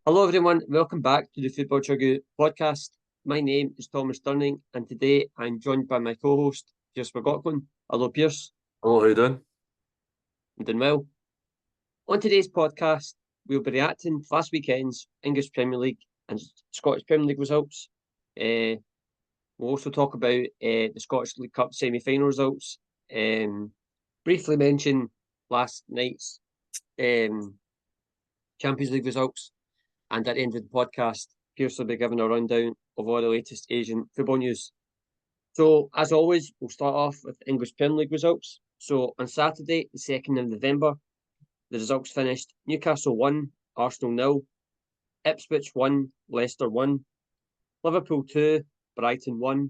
Hello everyone, welcome back to the Football Chuggu Podcast. My name is Thomas Durning and today I'm joined by my co-host, Pearse McLaughlin. Hello Pearse. Hello, how you doing? I'm doing well. On today's podcast, we'll be reacting to last weekend's English Premier League and Scottish Premier League results. We'll also talk about the Scottish League Cup semi-final results. Briefly mention last night's Champions League results. And at the end of the podcast, Pearse will be giving a rundown of all the latest Asian football news. So, as always, we'll start off with English Premier League results. So, on Saturday, the 2nd of November, the results finished Newcastle 1, Arsenal 0, Ipswich 1, Leicester 1, Liverpool 2, Brighton 1,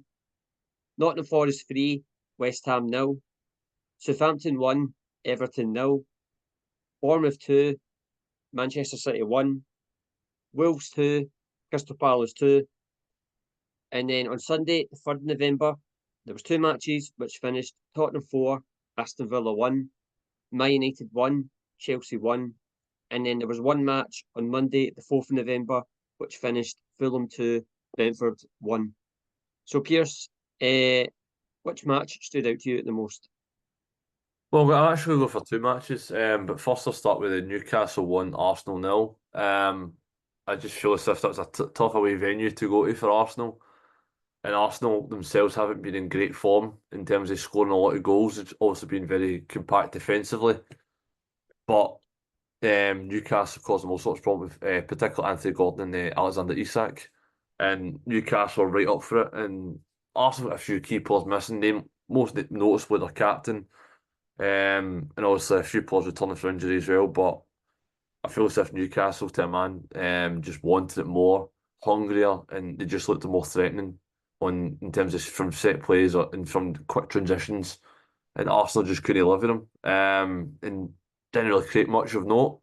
Nottingham Forest 3, West Ham 0, Southampton 1, Everton 0, Bournemouth 2, Manchester City 1, Wolves 2, Crystal Palace 2. And then on Sunday, the 3rd of November, there was two matches which finished Tottenham 4, Aston Villa 1, Man United 1, Chelsea 1. And then there was one match on Monday, the 4th of November, which finished Fulham 2, Brentford 1. So Pearse, which match stood out to you the most? Well, I'm actually going to go for two matches, but first I'll start with the Newcastle 1, Arsenal 0. I just feel as if that was a tough away venue to go to for Arsenal. And Arsenal themselves haven't been in great form in terms of scoring a lot of goals. It's also been very compact defensively. But Newcastle caused them all sorts of problems, with, particularly Anthony Gordon and Alexander Isak. And Newcastle are right up for it. And Arsenal got a few key players missing. Most noticeably their captain. And obviously a few players returning for injury as well. But I feel as if Newcastle, to a man, just wanted it more, hungrier, and they just looked more threatening in terms of from set plays and from quick transitions. And Arsenal just couldn't live with them, and didn't really create much of note.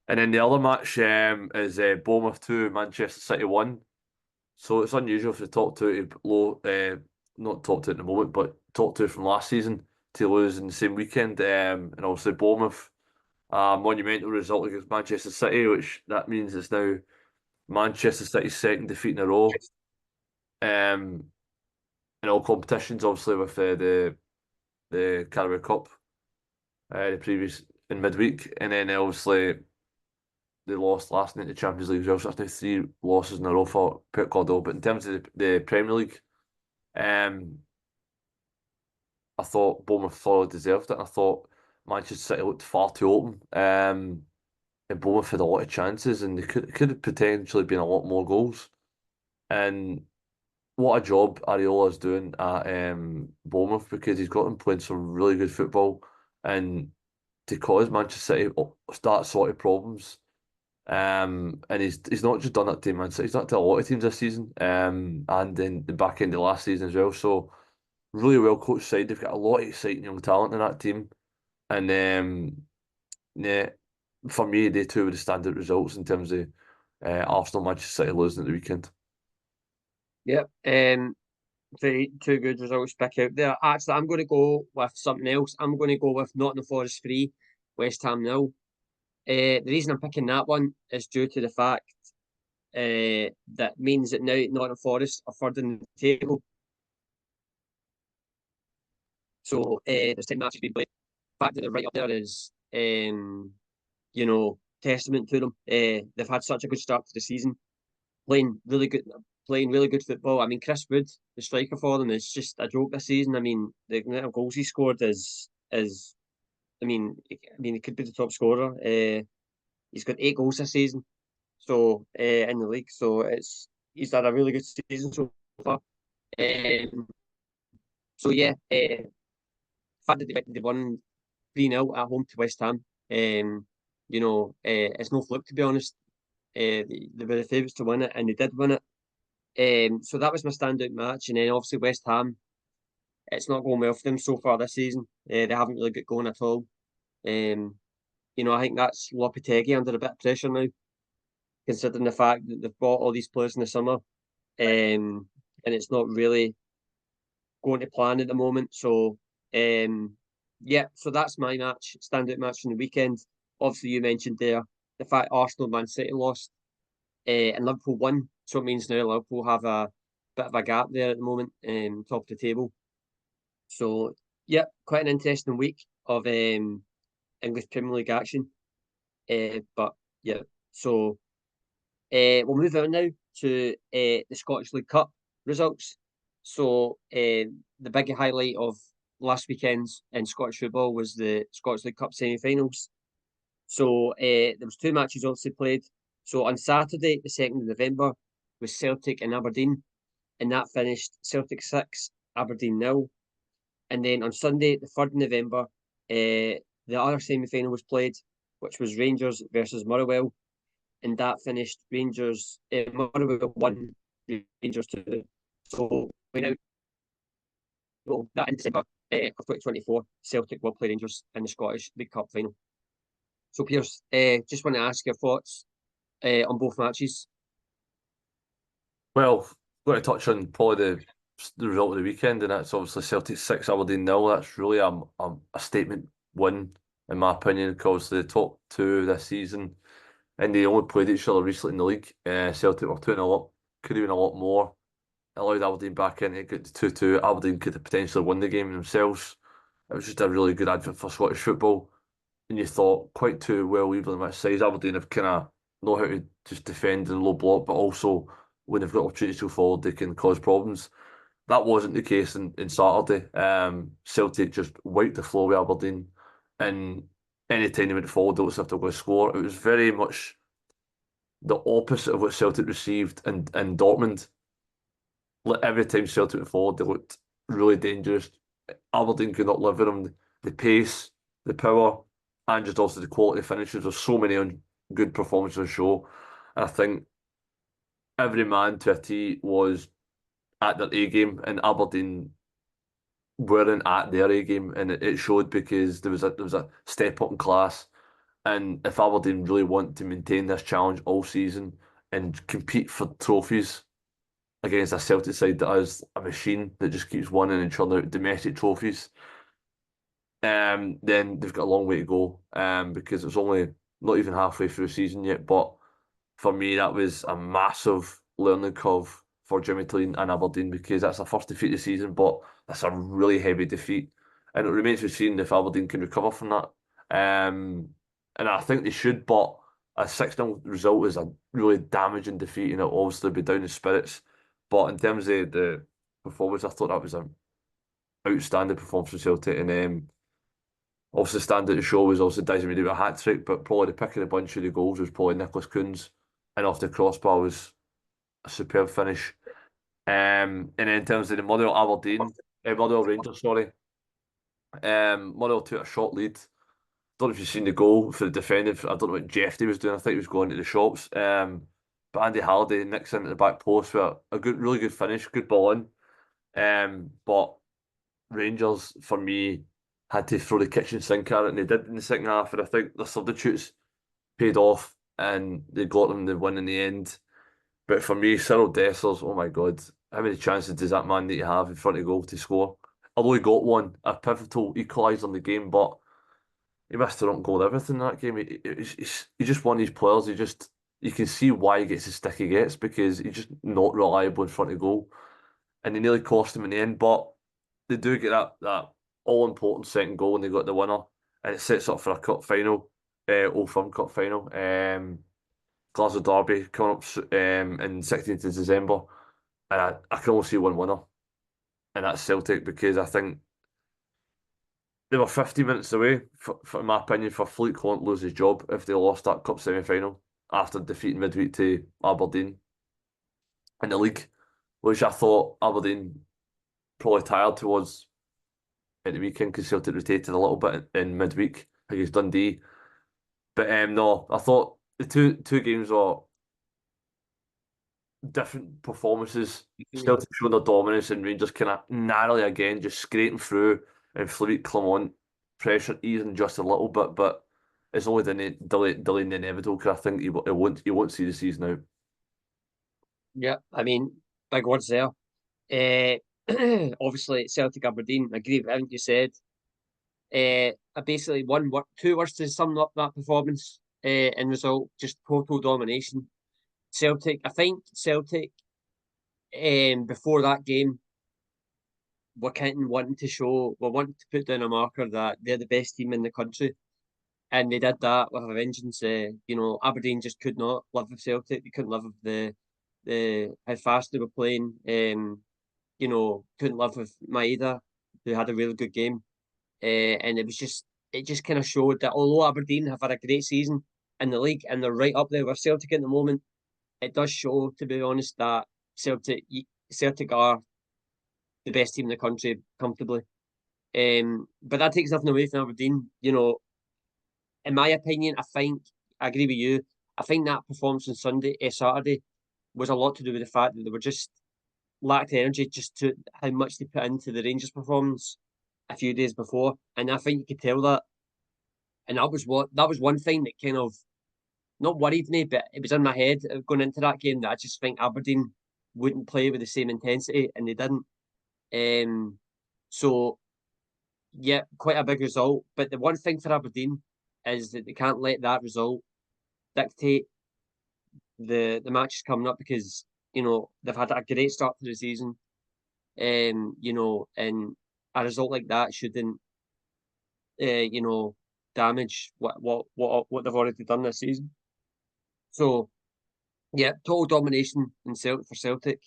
And then the other match is Bournemouth 2, Manchester City 1. So it's unusual for the top two to not top two at the moment, but top two from last season to lose in the same weekend. And obviously Bournemouth, monumental result against Manchester City, which that means it's now Manchester City's second defeat in a row. In all competitions, obviously with the Carabao Cup, the previous in midweek, and then obviously they lost last night in the Champions League as well. So that's now three losses in a row for Pep Guardiola. But in terms of the Premier League, I thought Bournemouth thoroughly deserved it. And I thought Manchester City looked far too open. And Bournemouth had a lot of chances, and they could have potentially been a lot more goals. And what a job Areola's doing at Bournemouth, because he's got them playing some really good football, and to cause Manchester City start sort of problems. And he's not just done it to Man City, he's done it to a lot of teams this season, and in the back end of last season as well. So really well coached side. They've got a lot of exciting young talent in that team, and yeah, for me, they two were the standout results in terms of Arsenal, Manchester City losing at the weekend. Yep. Very two good results to pick out there. Actually, I'm going to go with something else. I'm going to go with Nottingham Forest 3, West Ham 0. The reason I'm picking that one is due to the fact that means that now Nottingham Forest are third in the table. So there's 10 matches being played. The fact that they're right up there is, testament to them. They've had such a good start to the season, playing really good football. I mean, Chris Wood, the striker for them, is just a joke this season. I mean, the amount of goals he scored is I mean, he could be the top scorer. He's got 8 goals this season, so in the league. So he's had a really good season so far. So yeah, the fact that they won 3-0 at home to West Ham, it's no fluke, to be honest. They were the favourites to win it, and they did win it. So that was my standout match, and then obviously West Ham. It's not going well for them so far this season. They haven't really got going at all. I think that's Lopetegui under a bit of pressure now, considering the fact that they've bought all these players in the summer, and it's not really going to plan at the moment. So, so that's my standout match from the weekend. Obviously, you mentioned there the fact Arsenal Man City lost. and Liverpool won. So it means now Liverpool have a bit of a gap there at the moment, top of the table. So yeah, quite an interesting week of English Premier League action. But yeah, so we'll move on now to the Scottish League Cup results. So the big highlight of last weekend's in Scottish football was the Scottish League Cup semi-finals. So there was two matches obviously played. So on Saturday, the 2nd of November, was Celtic and Aberdeen, and that finished Celtic 6, Aberdeen 0. And then on Sunday, the 3rd of November, the other semi-final was played, which was Rangers versus Motherwell, and that finished Motherwell 1, Rangers 2. So we now that in December of 2024, Celtic will play Rangers in the Scottish League Cup final. So Pearse, just want to ask your thoughts on both matches. Well, I'm going to touch on probably the result of the weekend, and that's obviously Celtic 6, Aberdeen 0. That's really a statement win, in my opinion, because the top two this season, and they only played each other recently in the league. Celtic were 2-0 up, could have been a lot more. Allowed Aberdeen back in, it got to 2-2. Aberdeen could have potentially won the game themselves. It was just a really good advert for Scottish football. And you thought quite two well evenly matched sides. Aberdeen have kind of know how to just defend and low block, but also when they've got opportunities to go forward, they can cause problems. That wasn't the case in Saturday. Celtic just wiped the floor with Aberdeen, and any time they went forward, they also have to go score. It was very much the opposite of what Celtic received in Dortmund. Like every time Celtic went forward, they looked really dangerous. Aberdeen could not live with them. The pace, the power, and just also the quality of finishes. There's so many good performances on show. And I think every man to a T was at their A game, and Aberdeen weren't at their A game, and it showed because there was a step up in class. And if Aberdeen really want to maintain this challenge all season and compete for trophies against a Celtic side that is a machine that just keeps winning and churning out domestic trophies, then they've got a long way to go. Because it's only not even halfway through the season yet. But for me, that was a massive learning curve for Jimmy Clean and Aberdeen, because that's their first defeat of the season, but that's a really heavy defeat. And it remains to be seen if Aberdeen can recover from that. And I think they should, but a 6-0 result is a really damaging defeat, and it'll obviously be down in spirits. But in terms of the performance, I thought that was an outstanding performance from Celtic. And obviously, stand at the show was also Desmond with a hat trick, but probably the pick of the bunch of the goals was probably Nicholas Kuhn's, and off the crossbar was a superb finish. And then in terms of the Motherwell Rangers, sorry, Motherwell took a short lead. Don't know if you've seen the goal for the defending. I don't know what Jeffrey was doing. I think he was going to the shops. But Andy Halliday nicks into the back post with a good, really good finish, good ball in. But Rangers, for me, had to throw the kitchen sink at it, and they did in the second half. And I think the substitutes paid off, and they got them the win in the end. But for me, Cyril Dessers, oh my God, how many chances does that man need to have in front of goal to score? Although he got one, a pivotal equaliser in the game, but he missed an own goal, everything in that game. He just one of these players. You can see why he gets the stick he gets, because he's just not reliable in front of goal, and he nearly cost him in the end. But they do get that all important second goal, and they got the winner, and it sets up for a cup final, Old Firm Cup final. Glasgow Derby coming up in 16th of December, and I can only see one winner, and that's Celtic, because I think they were 50 minutes away, in my opinion, for Fleet Clont lose his job if they lost that cup semi-final after defeating midweek to Aberdeen in the league, which I thought Aberdeen probably tired towards at the weekend, because Celtic rotated a little bit in midweek against Dundee. But no, I thought the two games were different performances. Celtic showing their dominance, and Rangers kind of narrowly again just scraping through, and Fleet Clement pressure easing just a little bit, but it's only delaying the inevitable, because I think he won't see the season out. Yeah, I mean, big words there. Obviously, Celtic Aberdeen, I agree with everything you said. I basically two words to sum up that performance and result, just total domination. Celtic. I think Celtic, before that game, were kind of wanting to put down a marker that they're the best team in the country, and they did that with a vengeance. Aberdeen just could not live with Celtic. They couldn't live with the how fast they were playing. Couldn't live with Maeda, who had a really good game. And it just kind of showed that although Aberdeen have had a great season in the league and they're right up there with Celtic at the moment, it does show, to be honest, that Celtic Celtic are the best team in the country comfortably. But that takes nothing away from Aberdeen. In my opinion, I agree with you. I think that performance on Saturday, was a lot to do with the fact that they were just lacked energy just to how much they put into the Rangers performance a few days before, and I think you could tell that. And that was one thing that kind of not worried me, but it was in my head going into that game that I just think Aberdeen wouldn't play with the same intensity, and they didn't. So yeah, quite a big result. But the one thing for Aberdeen is that they can't let that result dictate the matches coming up, because they've had a great start to the season. And a result like that shouldn't damage what they've already done this season. So yeah, total domination for Celtic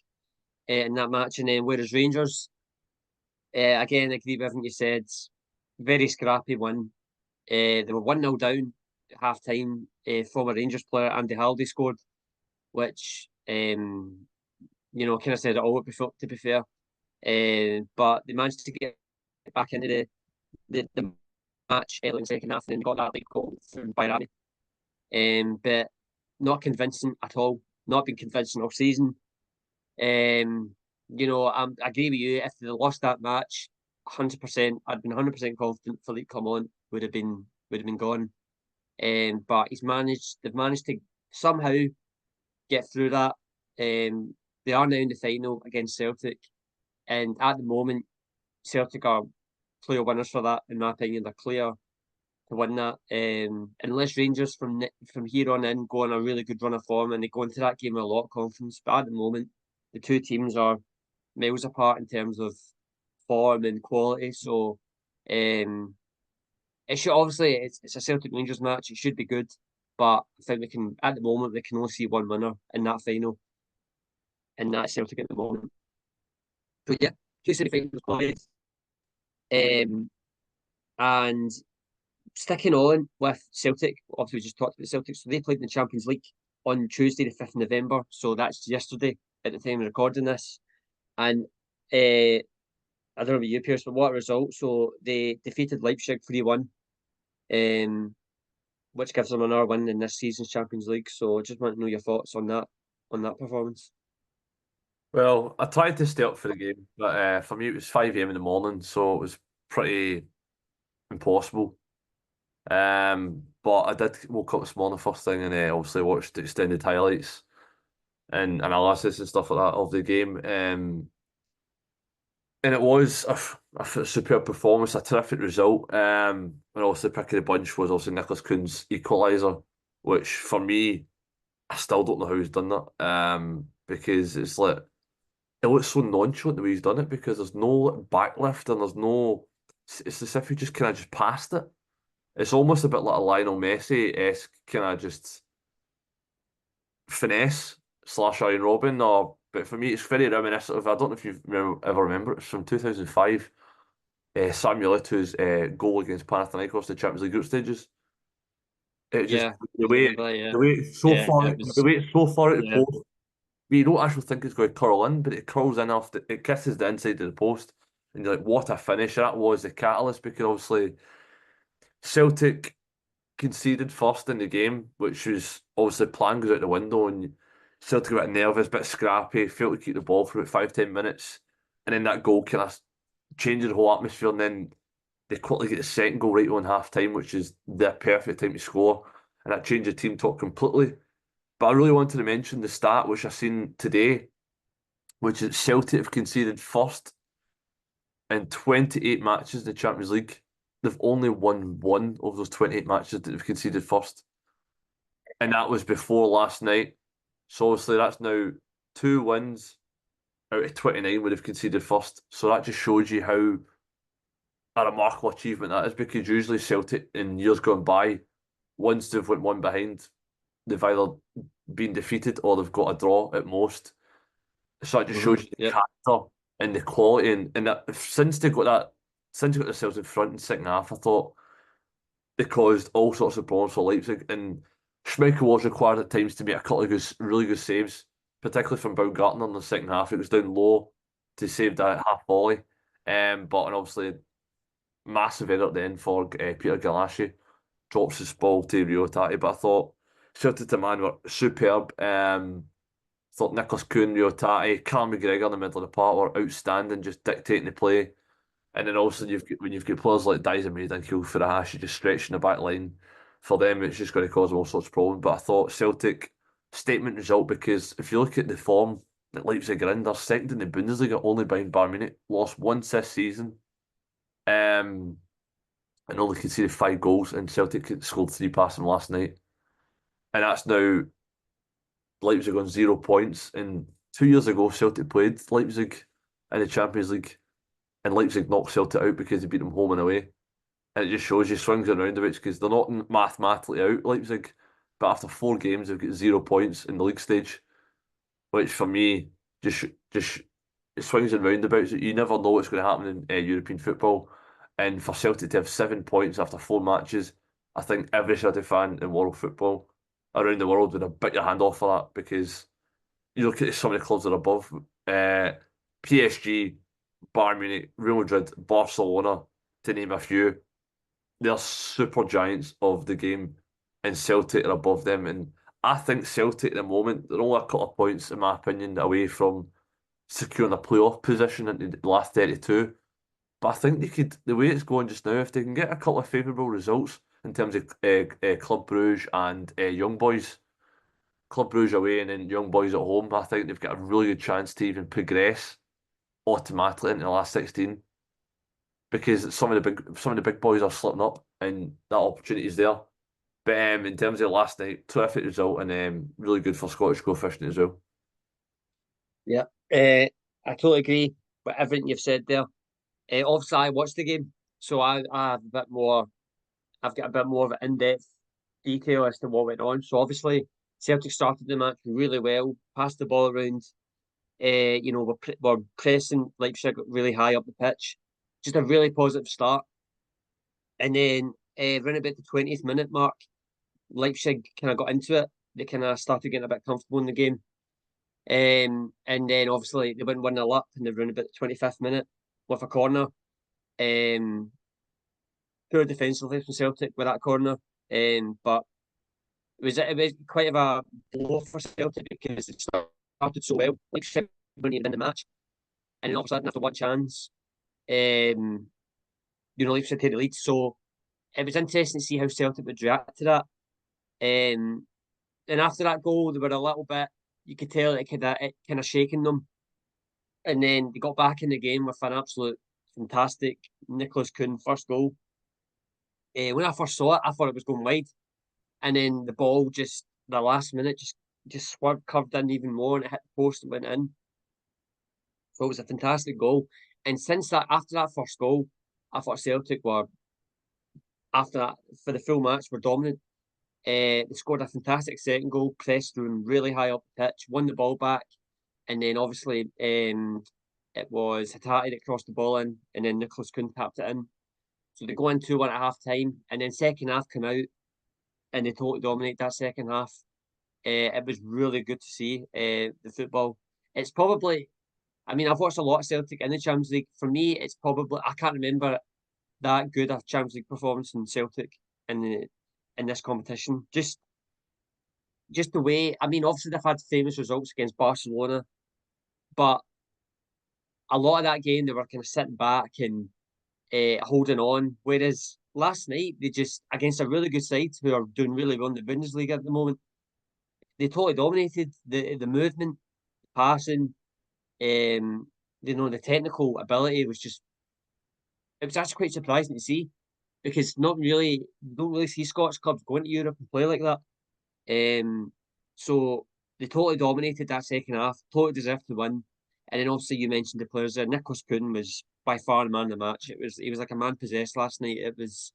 in that match, and then whereas Rangers, again, I agree with everything you said. Very scrappy win. They were 1-0 down at half time. Former Rangers player Andy Halliday scored, which kind of said it all, to be fair. But they managed to get back into the match early in the second half and then got that late goal from Bayrami. But not convincing at all. Not been convincing all season. I agree with you. If they lost that match, 100%, I'd been 100% confident Philippe Clement would have been gone. But they've managed to somehow get through that. They are now in the final against Celtic, and at the moment, Celtic are clear winners for that. In my opinion, they're clear to win that. Unless Rangers from here on in go on a really good run of form and they go into that game with a lot of confidence. But at the moment, the two teams are miles apart in terms of form and quality. So it should obviously it's a Celtic Rangers match. It should be good, but I think at the moment they can only see one winner in that final, and that's Celtic at the moment. So yeah, two semi-finals played. And sticking on with Celtic, obviously we just talked about Celtic, so they played in the Champions League on Tuesday, the 5th of November. So that's yesterday at the time of recording this. And I don't know about you, Pearse, but what a result. So they defeated Leipzig 3-1, which gives them another win in this season's Champions League. So I just want to know your thoughts on that performance. Well, I tried to stay up for the game, but for me it was 5 a.m. in the morning, so it was pretty impossible. But I did woke up this morning first thing and obviously watched the extended highlights and analysis and stuff like that of the game. And it was a superb performance, a terrific result. And also the pick of the bunch was also Nicholas Kuhn's equaliser, which for me, I still don't know how he's done that. Because it's like it looks so nonchalant the way he's done it, because there's no backlift and there's no. It's as if he just kind of just passed it. It's almost a bit like a Lionel Messi-esque kind of just finesse / Iron Robin, but for me it's very reminiscent of, I don't know if you ever remember, it's from 2005, Samuel Eto'o's goal against Panathinaikos in the Champions League group stages. It just Yeah, yeah, the way it's so yeah. far It was the way it's so far out the yeah, post, but you don't actually think it's going to curl in, but it curls in it kisses the inside of the post, and you're like, what a finish. That was the catalyst, because obviously Celtic conceded first in the game, which was obviously plan goes out the window, and Celtic a bit nervous, a bit scrappy, failed to keep the ball for about 5-10 minutes, and then that goal kind of changes the whole atmosphere, and then they quickly get the second goal right on half time, which is the perfect time to score, and that changed the team talk completely. But I really wanted to mention the stat which I seen today, which is Celtic have conceded first in 28 matches in the Champions League. They've only won one of those 28 matches that they've conceded first. And that was before last night. So obviously that's now 2 wins out of 29 would have conceded first. So that just shows you how a remarkable achievement that is, because usually Celtic in years gone by, once they've went one behind, they've either been defeated or they've got a draw at most. So it just shows you the Yep. character and the quality, and that since they got that, since they got themselves in front in the second half, I thought they caused all sorts of problems for Leipzig, and Schmeichel was required at times to make a couple of really good saves, particularly from Baumgartner in the second half. It was down low to save that half volley, but and obviously massive error at the end for Peter Galassi, drops his ball to Rio Tati. But I thought Celtic to man were superb. Thought Nicholas Kuhn, Rio Tati, Callum McGregor in the middle of the park were outstanding, just dictating the play. And then also when you've got players like Daizen and Kyo Furuhashi just stretching the back line, for them it's just going to cause all sorts of problems. But I thought Celtic statement result, because if you look at the form that Leipzig are in, they're second in the Bundesliga, only behind Bayern Munich, lost once this season, and only conceded 5 goals. And Celtic scored 3 past them last night, and that's now Leipzig on 0 points. And 2 years ago, Celtic played Leipzig in the Champions League, and Leipzig knocked Celtic out because they beat them home and away. And it just shows you swings and roundabouts, because they're not mathematically out, Leipzig, but after 4 games, they've got 0 points in the league stage, which for me just it swings and roundabouts. You never know what's going to happen in European football. And for Celtic to have 7 points after 4 matches, I think every Celtic fan in world football around the world would have bit your hand off for that, because you look at some of the clubs that are above, PSG, Bayern Munich, Real Madrid, Barcelona, to name a few. They're super giants of the game, and Celtic are above them. And I think Celtic at the moment, they're only a couple of points, in my opinion, away from securing a playoff position into the last 32. But I think they could, the way it's going just now, if they can get a couple of favourable results in terms of Club Brugge and Young Boys, Club Brugge away and then Young Boys at home, I think they've got a really good chance to even progress automatically into the last 16, because some of the big boys are slipping up and that opportunity is there. But in terms of last night, terrific result, and really good for Scottish go fishing as well. Yeah. I totally agree with everything you've said there. Obviously, I watched the game, so I have a bit more. I've got a bit more of an in-depth detail as to what went on. So obviously, Celtic started the match really well, passed the ball around. We're pressing Leipzig really high up the pitch. Just a really positive start. And then around about the 20th minute mark, Leipzig kind of got into it. They kind of started getting a bit comfortable in the game. And then obviously they went 1-0 up in the round about the 25th minute with a corner. Um, Poor defensively from Celtic with that corner. But it was quite of a blow for Celtic because it started so well. Leipzig weren't even in the match, and then all of a sudden after one chance, Leipzig had the lead. So it was interesting to see how Celtic would react to that. Um, and after that goal, they were a little bit. You could tell it kind of shaking them, and then they got back in the game with an absolute fantastic Nicholas Kuhn first goal. When I first saw it, I thought it was going wide, and then the ball just the last minute just swerved, curved in even more, and it hit the post and went in. So it was a fantastic goal. And since that, after that first goal, I thought Celtic were after that for the full match were dominant. They scored a fantastic second goal, pressed through really high up the pitch, won the ball back, and then obviously it was Hatate that crossed the ball in, and then Nicholas Kuhn tapped it in. So they go in 2-1 at half time, and then second half come out, and they totally dominate that second half. It was really good to see the football. It's probably, I mean, I've watched a lot of Celtic in the Champions League. For me, it's probably I can't remember that good a Champions League performance in Celtic in this competition. Just the way, I mean, obviously they've had famous results against Barcelona, but a lot of that game they were kind of sitting back and holding on. Whereas last night they just against a really good side who are doing really well in the Bundesliga at the moment, they totally dominated the movement, the passing, the technical ability was just it was actually quite surprising to see because not really don't really see Scottish clubs going to Europe and play like that. So they totally dominated that second half, totally deserved to win. And then obviously you mentioned the players there. Nicholas Poon was by far the man of the match. He was like a man possessed last night. It was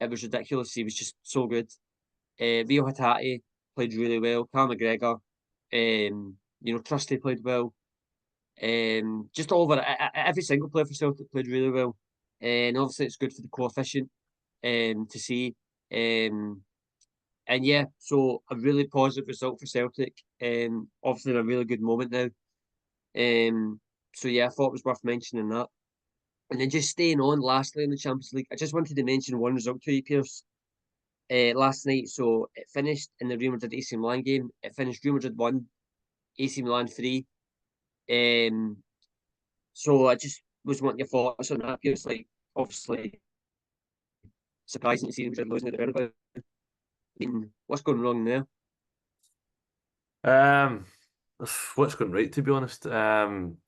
ridiculous. He was just so good. Rio Hatate played really well. Cal McGregor, Trusty played well. Just all over every single player for Celtic played really well. And obviously it's good for the coefficient to see. And yeah, so a really positive result for Celtic. Obviously in a really good moment now. So yeah, I thought it was worth mentioning that. And then just staying on lastly in the Champions League, I just wanted to mention one result to you, Pearse. Last night, so it finished in the Real Madrid AC Milan game. It finished Real Madrid 1, AC Milan 3. So I just was wanting your thoughts on that, Pearse. Like, obviously, surprising to see Real Madrid losing at the Bernabeu. I mean, what's going wrong there? Um, what's going right, to be honest. Having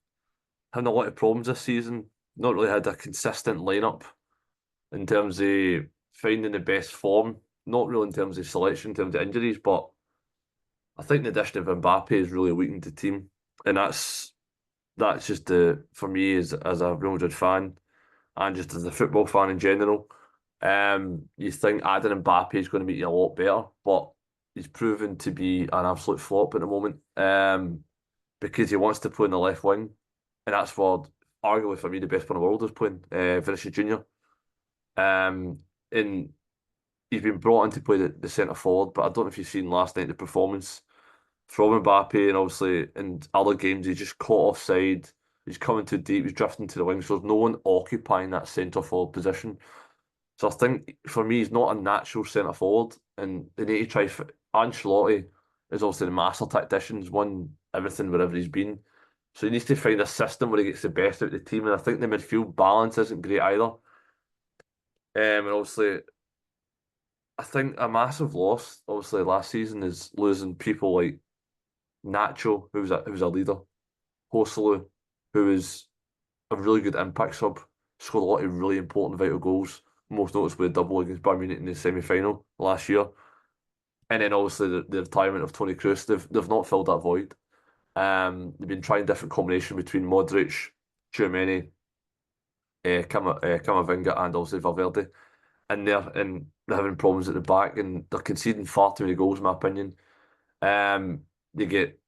a lot of problems this season. Not really had a consistent lineup in terms of finding the best form. Not really in terms of selection, in terms of injuries, but I think the addition of Mbappe has really weakened the team, and that's just for me as a Real Madrid fan and just as a football fan in general. You think adding Mbappe is going to make you a lot better, but he's proven to be an absolute flop at the moment. Because he wants to play in the left wing, and that's for arguably for me the best player in the world is playing Vinicius Junior. And he's been brought in to play the centre forward, but I don't know if you've seen last night the performance from Mbappe, and obviously in other games he's just caught offside. He's coming too deep. He's drifting to the wing. So there's no one occupying that centre forward position. So I think for me he's not a natural centre forward, and they need to try. Ancelotti is obviously the master tactician. He's won everything wherever he's been. So he needs to find a system where he gets the best out of the team, and I think the midfield balance isn't great either. And obviously, I think a massive loss, obviously last season, is losing people like Nacho, who was a leader, Joselu, who is a really good impact sub, scored a lot of really important vital goals, most noticeably a double against Bayern Munich in the semi-final last year. And then obviously the retirement of Toni Kroos, they've not filled that void. They've been trying different combination between Modric, Tchouaméni, Camavinga, and obviously Valverde, and they're having problems at the back, and they're conceding far too many goals, in my opinion. They get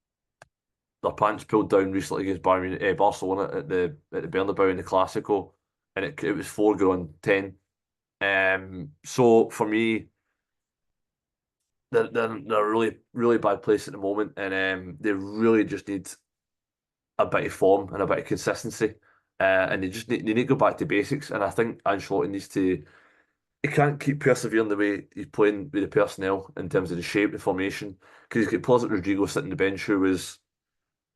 their pants pulled down recently against Barcelona at the Bernabeu in the Clásico, and it was 4-10. So for me, they're a really bad place at the moment, and they really just need a bit of form and a bit of consistency, and they need to go back to basics. And I think Ancelotti needs to. He can't keep persevering the way he's playing with the personnel in terms of the shape, the formation, because he's got players like Rodrigo sitting on the bench who was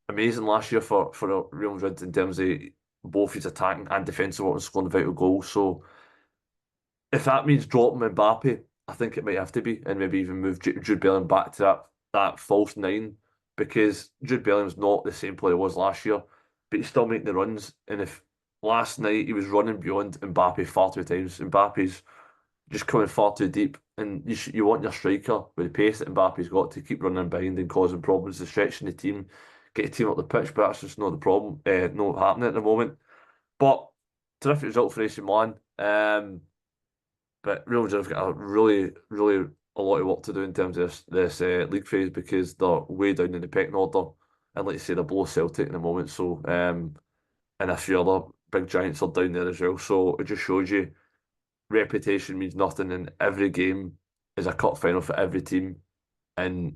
amazing last year for Real Madrid in terms of both his attacking and defensive work and scoring vital goals. So if that means dropping Mbappe, I think it might have to be, and maybe even move Jude Bellingham back to that false nine, because Jude Bellingham's not the same player he was last year, but he's still making the runs. And if last night he was running beyond Mbappe far too many times, Mbappe's just coming far too deep, and you want your striker with the pace that Mbappe's got to keep running behind and causing problems, to stretching the team, get the team up the pitch, but that's just not the problem, not happening at the moment. But terrific result for AC Milan. But Real Madrid have got a really a lot of work to do in terms of this league phase, because they're way down in the pecking order, and like you say, they're below Celtic in the moment. So and a few other big giants are down there as well. So it just shows you reputation means nothing, and every game is a cup final for every team, and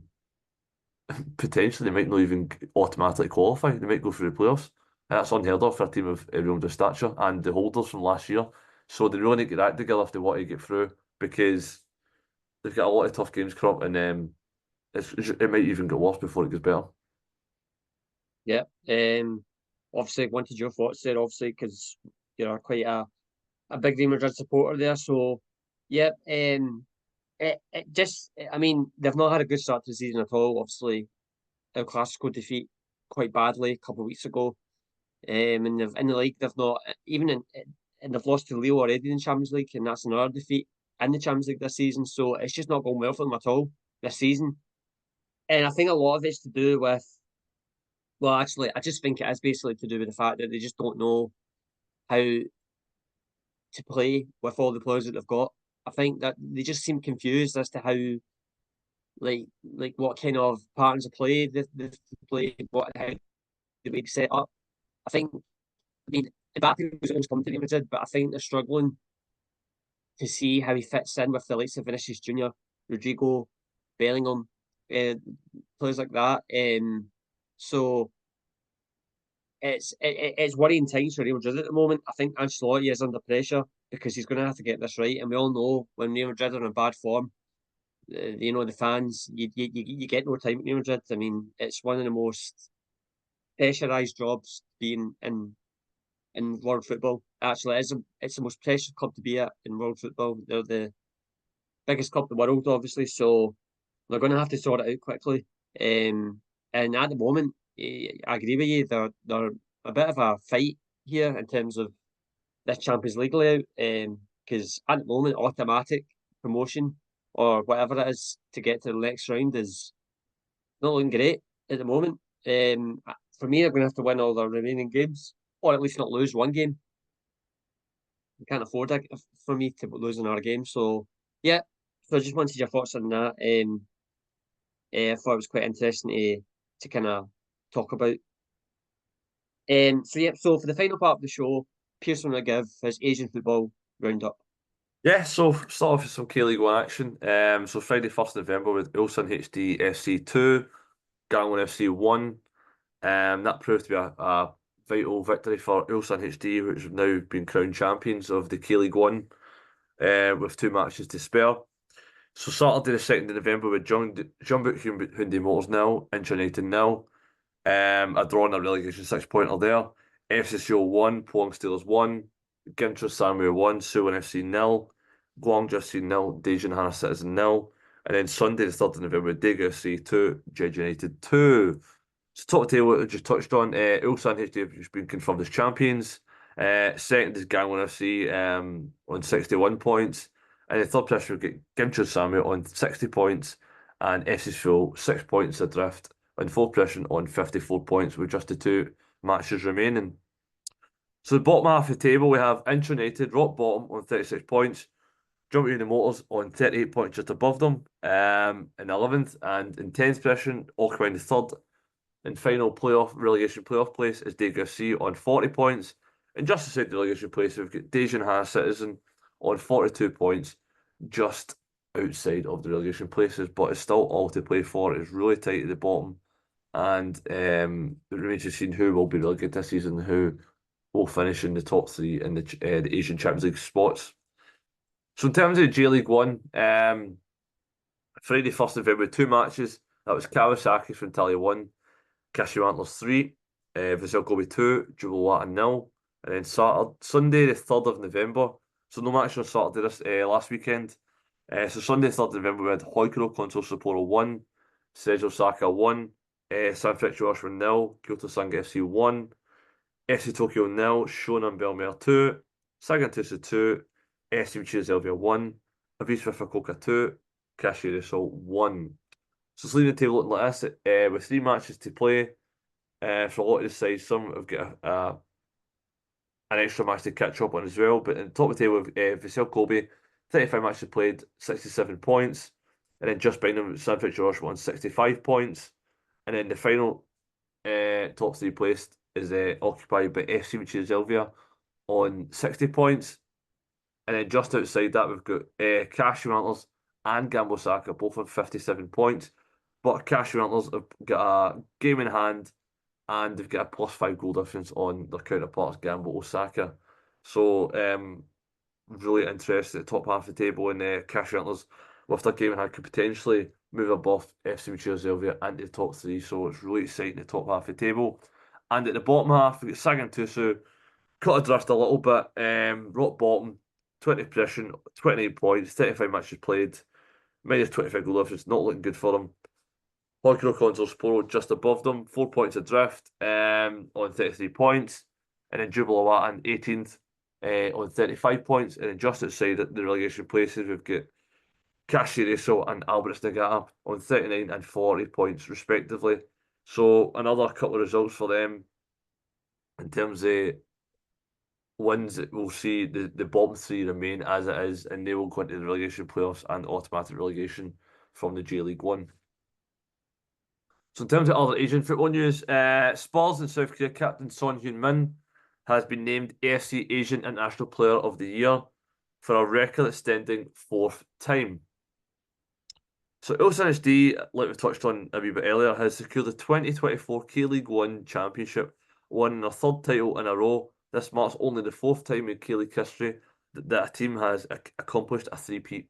potentially they might not even automatically qualify. They might go through the playoffs, and that's unheard of for a team of Real Madrid stature and the holders from last year. So they really need to get that together if they want to get through, because they've got a lot of tough games coming up, and it might even get worse before it gets better. Yeah. Obviously wanted your thoughts there, obviously, because you're quite a big Real Madrid supporter there. So yeah, I mean, they've not had a good start to the season at all. Obviously, El Clasico defeat quite badly a couple of weeks ago. And in the league, they've not even and they've lost to Leo already in the Champions League, and that's another defeat in the Champions League this season. So it's just not going well for them at all this season. And I think a lot of it's to do with, well, actually, I just think it is basically to do with the fact that they just don't know how to play with all the players that they've got. I think that they just seem confused as to how, like what kind of patterns of play they play, how the league set up. I think, I mean, Mbappe was always come to Real Madrid, but I think they're struggling to see how he fits in with the likes of Vinicius Junior, Rodrigo, Bellingham, uh, players like that. So it's worrying times for Real Madrid at the moment. I think Ancelotti is under pressure because he's going to have to get this right, and we all know when Real Madrid are in bad form, the fans, you get no time at Real Madrid. I mean, it's one of the most pressurised jobs being in world football. Actually, it's the most pressured club to be at in world football. They're the biggest club in the world, obviously, so they're going to have to sort it out quickly. And at the moment, I agree with you. They're a bit of a fight here in terms of this Champions League layout. Because at the moment, automatic promotion or whatever it is to get to the next round is not looking great at the moment. For me, they're going to have to win all their remaining games, or at least not lose one game. You can't afford it for me to lose another game. So yeah, so I just wanted your thoughts on that. I thought it was quite interesting to kind of talk about. So yeah, so for the final part of the show, Pearson will give his Asian football roundup. Yeah, so start off with some K-League 1 action. So Friday, 1st November with Ulsan HD FC 2, Gangwon FC 1. That proved to be a vital victory for Ulsan HD, which have now been crowned champions of the K-League 1 with 2 matches to spare. So Saturday, the 2nd of November with Jeonbuk Hyundai Motors 0, Incheon United 0. A draw in a relegation 6-pointer there. FC Seoul 1, Pohang Steelers 1, Gimtra Samui 1, Suwon FC 0, Guangzhou FC 0, Daejeon Hana Citizen 0. And then Sunday, the 3rd of November, Daegu FC 2, Jeju United 2. So top of the table, I just touched on, Ulsan HD have just been confirmed as champions. Second is Gangwon FC on 61 points. And the third position, we've got Gimtra Samui on 60 points and FC Seoul 6 points adrift in fourth position on 54 points with just the 2 matches remaining. So the bottom half of the table, we have Incheon United, rock bottom on 36 points. Jumping the Motors on 38 points just above them in 11th. And in 10th position, occupying the third and final relegation playoff place is Daegu FC on 40 points. And just outside the relegation place, we've got Daejeon Hana Citizen on 42 points, just outside of the relegation places, but it's still all to play for. It's really tight at the bottom. And it remains to be seen who will be relegated this season, who will finish in the top 3 in the Asian Champions League spots. So in terms of J-League 1, Friday 1st November, 2 matches. That was Kawasaki from Italia 1, Kashima Antlers 3, Vissel Kobe 2, Jubilee 0. And then Sunday the 3rd of November. So no match on Saturday last weekend. So Sunday 3rd of November we had Hoikuro Console Sapporo 1, Seiji Osaka 1, Sanfrecce Hiroshima 0, Kyoto Sanga FC 1, FC Tokyo 0, Shonan Bellmare 2, Sagantusa 2, FC Zelvia 1, Avispa Fukuoka 2, Kashiru Assault 1. So it's leaving the table looking like this, with 3 matches to play for a lot of the sides. Some have got an extra match to catch up on as well. But in the top of the table, Vissel Kobe, 35 matches played, 67 points. And then just behind them, Sanfrecce Hiroshima on 65 points. And then the final top 3 placed is occupied by FC Zelvia on 60 points. And then just outside that, we've got Kashima Antlers and Gamba Osaka, both on 57 points. But Kashima Antlers have got a game in hand and they've got a +5 goal difference on their counterparts, Gamba Osaka. So, really interested at the top half of the table, and Kashima Antlers, with their game in hand, could potentially move above FC Zelvia into the top 3. So, it's really exciting at the top half of the table. And at the bottom half, we've got Sagan cut adrift a little bit, rock bottom, 20th position, 28 points, 35 matches played, minus 25 goal difference, not looking good for them. Hoikuro Console Sapporo just above them, 4 points adrift on 33 points. And then Jubilee on 18th on 35 points. And then just outside the relegation places, we've got Cachireso and Alberts Nagata on 39 and 40 points respectively. So another couple of results for them in terms of wins. That we'll see the bottom three remain as it is, and they will go into the relegation playoffs and automatic relegation from the J.League 1. So in terms of other Asian football news, Spurs in South Korea captain Son Heung-Min has been named AFC Asian International Player of the Year for a record-extending 4th time. So Ulsan HD, like we touched on a wee bit earlier, has secured the 2024 K-League 1 Championship, winning their 3rd title in a row. This marks only the 4th time in K-League history that a team has accomplished a three-peat.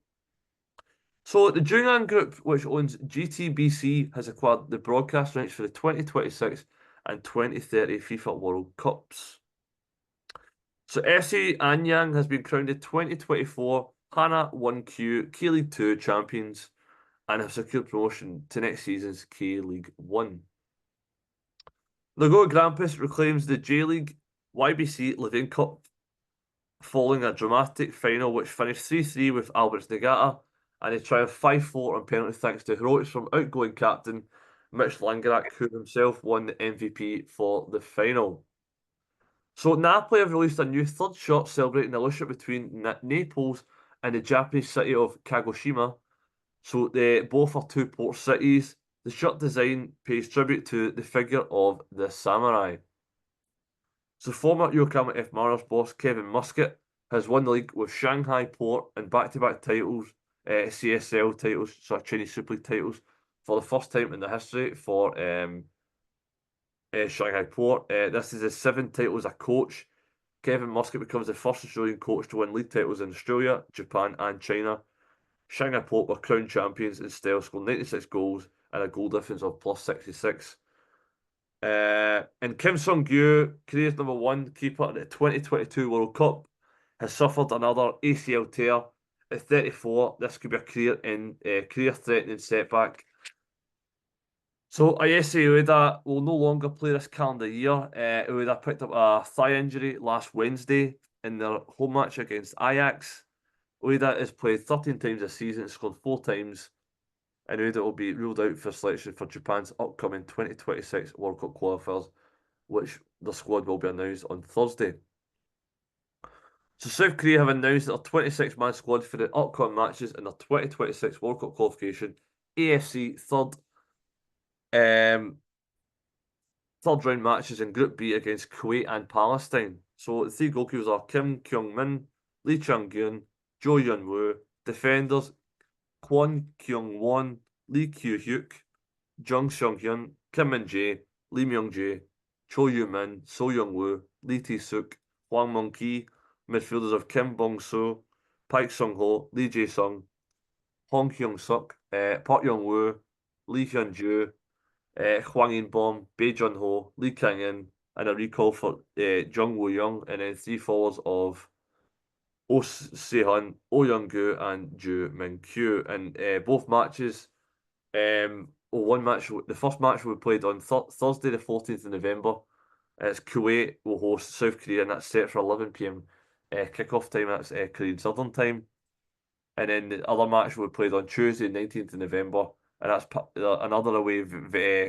So the Jungan Group, which owns GTBC, has acquired the broadcast rights for the 2026 and 2030 FIFA World Cups. So FC Anyang has been crowned the 2024 Hana 1Q K-League 2 champions and have secured promotion to next season's K-League 1. Lagos Grampus reclaims the J.League YBC Living Cup following a dramatic final which finished 3-3 with Alberts Nagata, and they triumphed 5-4 on penalty thanks to heroics from outgoing captain Mitch Langerak, who himself won the MVP for the final. So Napoli have released a new 3rd shot celebrating the relationship between Naples and the Japanese city of Kagoshima. So they both are 2 port cities. The shirt design pays tribute to the figure of the samurai. So former Yokohama F. Mariners boss Kevin Muscat has won the league with Shanghai Port and back-to-back titles, CSL titles, so Chinese Super League titles, for the first time in the history for Shanghai Port. This is his 7th title as a coach. Kevin Muscat becomes the first Australian coach to win league titles in Australia, Japan and China. Shanghai Port were crowned champions in style, scored 96 goals and a goal difference of +66. And Kim Seung-Gyu, Korea's #1 keeper at the 2022 World Cup, has suffered another ACL tear at 34. This could be a career-threatening setback. So Ayase Ueda will no longer play this calendar year. Ueda picked up a thigh injury last Wednesday in their home match against Ajax. Ueda has played 13 times this season and scored 4 times, and Ueda will be ruled out for selection for Japan's upcoming 2026 World Cup qualifiers, which the squad will be announced on Thursday. So South Korea have announced their 26-man squad for the upcoming matches in their 2026 World Cup qualification AFC third round matches in Group B against Kuwait and Palestine. So the 3 goalkeepers are Kim Kyung-min, Lee Chang-gyun, Jo Yun-woo. Defenders Kwon Kyung-won, Lee Kyu-hyuk, Jung Seung-hyun, Kim Min-jae, Lee Myung-jae, Cho Yu-min, So Young-woo, Lee Tae-suk, Hwang Mung-ki. Midfielders of Kim Bong-soo, Paik Sung-ho, Lee Jae-sung, Hong Hyung-suk, Park Young-woo, Lee Hyun-joo, Hwang In-bom, Bae Jun-ho, Lee Kang-in, and a recall for Jung Woo-young, and then 3 forwards of Oh Se-hun, Oh Young-gu, and Ju Min-kyu. And both matches, the first match will be played on Thursday, the 14th of November. It's Kuwait will host South Korea, and that's set for 11 p.m. Kickoff time. That's Korean Southern time. And then the other match will be played on Tuesday, 19th of November, and that's another away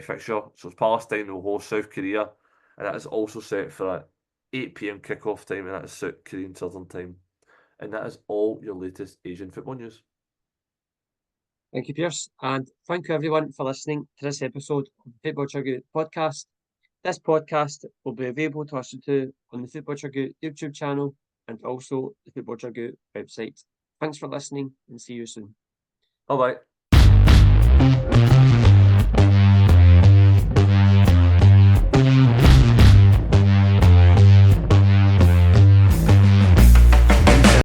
fixture. So it's Palestine will host South Korea, and that is also set for an 8 p.m. kickoff time, and that is Korean Southern time. And that is all your latest Asian football news. Thank you, Pearse, and thank you everyone for listening to this episode of the Football Chuggu Podcast. This podcast will be available to listen to on the Football Chuggu YouTube channel and also the Football Chuggu website. Thanks for listening and see you soon. Bye-bye.